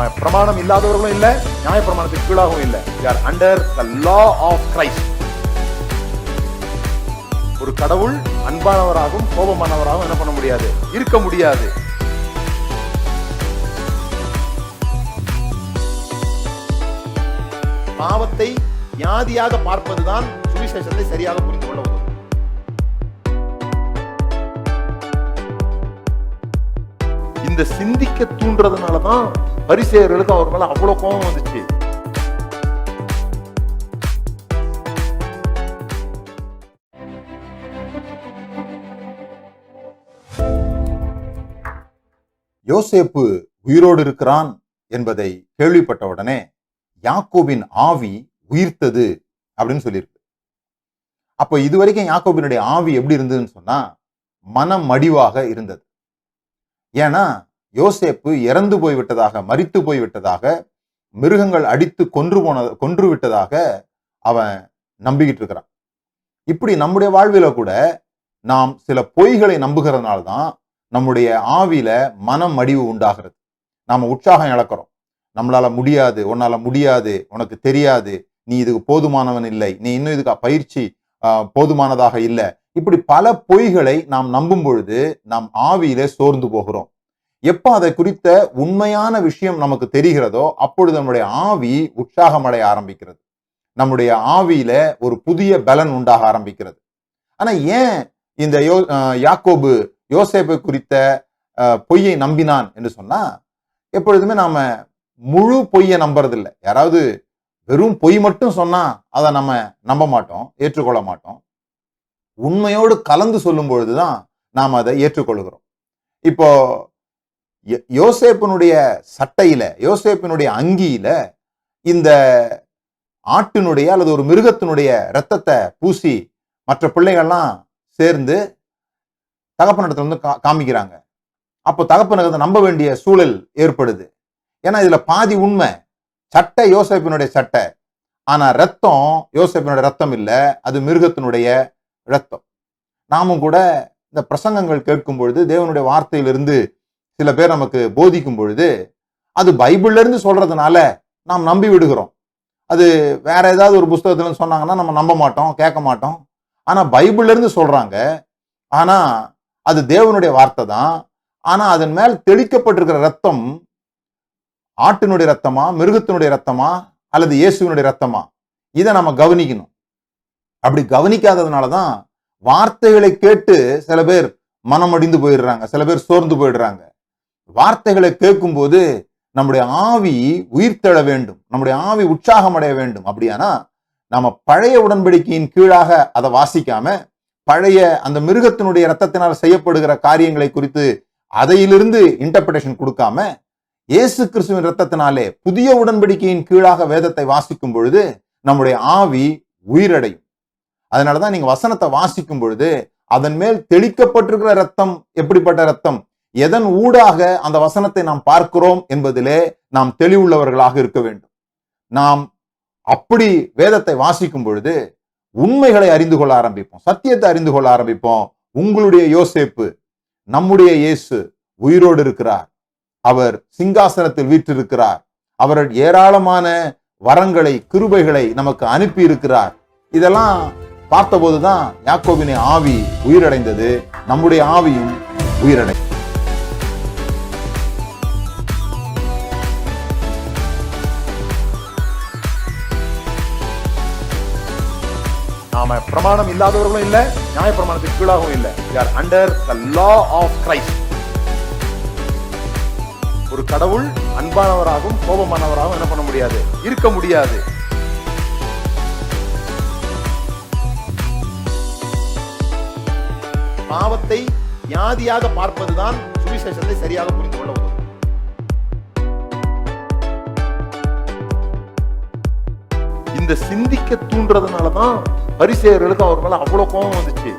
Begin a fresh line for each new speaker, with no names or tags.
நாம பிரமாணம் இல்லாதவர்களும் இல்ல, நியாய பிரமாணத்துக்கு கீழாகவும் இல்ல. we are under the law of Christ. ஒரு கடவுள் அன்பானவராகவும் கோபமானவராகவும் என்ன பண்ண முடியாது, இருக்க முடியாது. பாவத்தை வியாதியாக பார்ப்பதுதான் சுவிசேஷத்தை சரியாக புரிந்து கொள்ள உதவும். இந்த சிந்திக்க தூண்டுறதுனாலதான் பரிசேயர்களுக்கு அவர் மேல அவ்வளவு கோபம் வந்துச்சு.
யோசேப்பு உயிரோடு இருக்கிறான் என்பதை கேள்விப்பட்ட உடனே யாக்கோபின் ஆவி உயிர்த்தது அப்படின்னு சொல்லியிருக்கு. அப்ப இதுவரைக்கும் யாக்கோபினுடைய ஆவி எப்படி இருந்ததுன்னு சொன்னா மனம் மடிவாக இருந்தது. ஏன்னா யோசேப்பு இறந்து போய்விட்டதாக, மரித்து போய்விட்டதாக, மிருகங்கள் அடித்து கொன்று விட்டதாக அவன் நம்பிக்கிட்டு இருக்கிறான். இப்படி நம்முடைய வாழ்வில கூட நாம் சில பொய்களை நம்புகிறதுனால்தான் நம்முடைய ஆவியில மனம் மடிவு உண்டாகிறது. நாம உற்சாகம் இழக்கிறோம். நம்மளால முடியாது, உன்னால முடியாது, உனக்கு தெரியாது, நீ இதுக்கு போதுமானவன் இல்லை, நீ இன்னும் இதுக்கு பயிற்சி போதுமானதாக இல்லை. இப்படி பல பொய்களை நாம் நம்பும் பொழுது நாம் ஆவியிலே சோர்ந்து போகிறோம். எப்ப அதை குறித்த உண்மையான விஷயம் நமக்கு தெரிகிறதோ அப்பொழுது நம்முடைய ஆவி உற்சாகமடைய ஆரம்பிக்கிறது. நம்முடைய ஆவியில ஒரு புதிய பலன் உண்டாக ஆரம்பிக்கிறது. ஆனா ஏன் இந்த யாக்கோபு யோசேப்பை குறித்த பொய்யை நம்பினான் என்று சொன்னா, எப்பொழுதுமே நாம முழு பொய்யை நம்புறதில்லை. யாராவது வெறும் பொய் மட்டும் சொன்னா அதை நம்ம நம்ப மாட்டோம், ஏற்றுக்கொள்ள மாட்டோம். உண்மையோடு கலந்து சொல்லும் பொழுதுதான் நாம் அதை ஏற்றுக்கொள்கிறோம். இப்போ யோசேப்பினுடைய சட்டையில, யோசேப்பினுடைய அங்கியில இந்த ஆட்டினுடைய அல்லது ஒரு மிருகத்தினுடைய இரத்தத்தை பூசி மற்ற பிள்ளைகள்லாம் சேர்ந்து தகப்பனிடத்துல வந்து காமிக்கிறாங்க. அப்போ தகப்பனுக்கு நம்ப வேண்டிய சூழல் ஏற்படுது. ஏன்னா இதுல பாதி உண்மை. சட்டை யோசேப்பினுடைய சட்டை, ஆனா ரத்தம் யோசேப்பினுடைய ரத்தம் இல்லை, அது மிருகத்தினுடைய ரத்தம். நாமும் கூட இந்த பிரசங்கங்கள் கேட்கும் பொழுது, தேவனுடைய வார்த்தையிலிருந்து சில பேர் நமக்கு போதிக்கும் பொழுது, அது பைபிள்ல இருந்து சொல்றதுனால நாம் நம்பி விடுகிறோம். அது வேற ஏதாவது ஒரு புஸ்தகத்துல சொன்னாங்கன்னா நம்ம நம்ப மாட்டோம், கேட்க மாட்டோம். ஆனா பைபிள்ல இருந்து சொல்றாங்க, ஆனா அது தேவனுடைய வார்த்தை தான். ஆனா அதன் மேல் தெளிக்கப்பட்டிருக்கிற ரத்தம் ஆட்டினுடைய ரத்தமா, மிருகத்தினுடைய ரத்தமா, அல்லது இயேசுவினுடைய ரத்தமா, இதை நம்ம கவனிக்கணும். அப்படி கவனிக்காததுனாலதான் வார்த்தைகளை கேட்டு சில பேர் மனமடிந்து போயிடுறாங்க, சில பேர் சோர்ந்து போயிடுறாங்க. வார்த்தைகளை கேட்கும் போது நம்முடைய ஆவி உயிர்த்தெழ வேண்டும், நம்முடைய ஆவி உற்சாகம் அடைய வேண்டும். அப்படியானா நம்ம பழைய உடன்படிக்கையின் கீழாக அதை வாசிக்காம, பழைய அந்த மிருகத்தினுடைய ரத்தத்தினால் செய்யப்படுகிற காரியங்களை குறித்து அதையிலிருந்து இன்டர்பிரேஷன் கொடுக்காம, இயேசு கிறிஸ்துவின் ரத்தத்தினாலே புதிய உடன்படிக்கையின் கீழாக வேதத்தை வாசிக்கும் பொழுது நம்முடைய ஆவி உயிரடையும். அதனாலதான் நீங்க வசனத்தை வாசிக்கும் பொழுது அதன் மேல் தெளிக்கப்பட்டிருக்கிற ரத்தம் எப்படிப்பட்ட ரத்தம், எதன் ஊடாக அந்த வசனத்தை நாம் பார்க்கிறோம் என்பதிலே நாம் தெளிவுள்ளவர்களாக இருக்க வேண்டும். நாம் அப்படி வேதத்தை வாசிக்கும் பொழுது உண்மைகளை அறிந்து கொள்ள ஆரம்பிப்போம், சத்தியத்தை அறிந்து கொள்ள ஆரம்பிப்போம். உங்களுடைய யோசேப்பு, நம்முடைய இயேசு உயிரோடு இருக்கிறார். அவர் சிங்காசனத்தில் வீற்றிருக்கிறார். அவர் ஏராளமான வரங்களை, கிருபைகளை நமக்கு அனுப்பி இருக்கிறார். இதெல்லாம் பார்த்தபோதுதான் யாக்கோபின் ஆவி உயிரடைந்தது, நம்முடைய ஆவியும் உயிரடை.
நாம பிரமாணம் இல்லாதவர்களும் இல்ல, நியாய பிரமாணத்துக்கு கீழாகவும் இல்ல. we are under the law of Christ. ஒரு கடவுள் அன்பானவராகவும் கோபமானவராகவும் என்ன பண்ண முடியாது, இருக்க முடியாது. பாவத்தை வியாதியாக பார்ப்பதுதான் சுவிசேஷத்தை சரியாக புரிந்து கொள்ள உதவும். இந்த சிந்திக்க தூண்டுறதுனாலதான் பரிசேயர்களுக்கு அவர் மேல அவ்வளவு கோபம் வந்துச்சு.